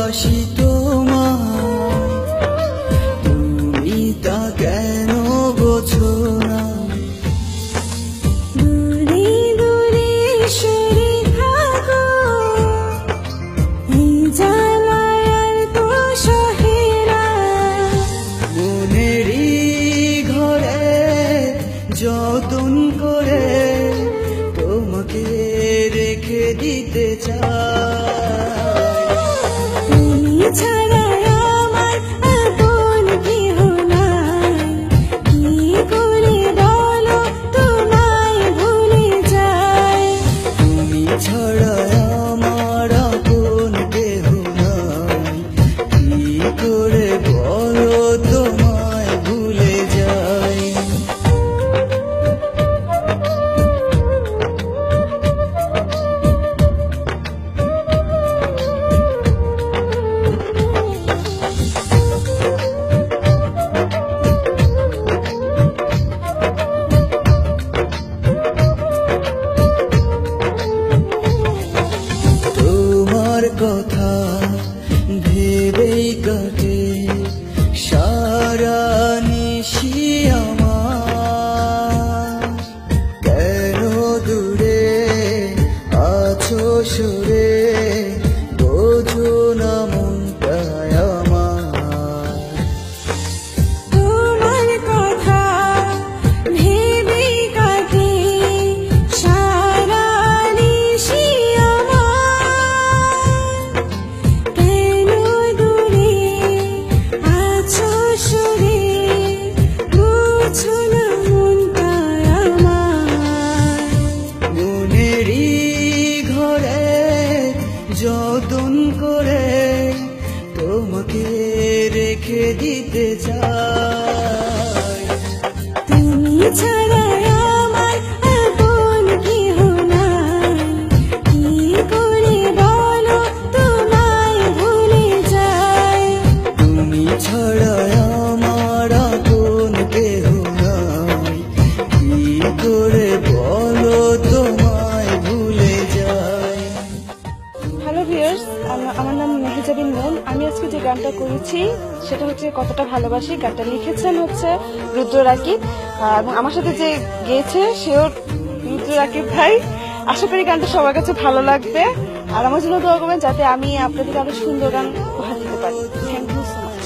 ভালোবাসি তোমায়, তুমি তা কেন বোঝো না? দূরে দূরে সরে থাকো, এই জ্বালায় আর তো সহে না। মনেরই ঘরে যতন করে তোমাকে রেখে দিতে চাই। তুমি ছাড়া আমার আপন কেহ নাই, কি করে বলো তোমায় ভুলে যাই। তুমি ছাড়া আমার আপন কেহ নাই, কি করে বলো তোমায় ভুলে যাই। তোমার কথা ভেবেই কাটে সারা নিশি আমার। কেন দূরে আছো সরে বোঝো না মনটায় আমার। তোমার কথা ভেবে কাটে সারা নিশি আমার। কেন দূরে আছো সরে বুঝো না মনটায় আমার। মনেরই ঘরে যতন করে তোমাকে রেখে দিতে চাই। তুমি ছাড়া আমার আপন কেহ নাই, কি করে বলো তোমায় ভুলে যাই। তুমি ছাড়া আমার আপন কেহ নাই, কি করে বলো তোমায় ভুলে যাই। হ্যালো ভিউয়ার্স, আমার নাম মেহেজাবিন মন। আমি আজকে যে গানটা করেছি সেটা হচ্ছে কতটা ভালোবাসি। গানটা লিখেছেন হচ্ছে রুদ্র রাকিব, এবং আমার সাথে যে গেয়েছে সেও রুদ্র রাকিব ভাই। আশা করি গানটা সবার কাছে ভালো লাগবে, আর আমার জন্য দোয়া করবেন যাতে আমি আপনাদের আরো সুন্দর গান উপহার দিতে পারি। Thank you so much.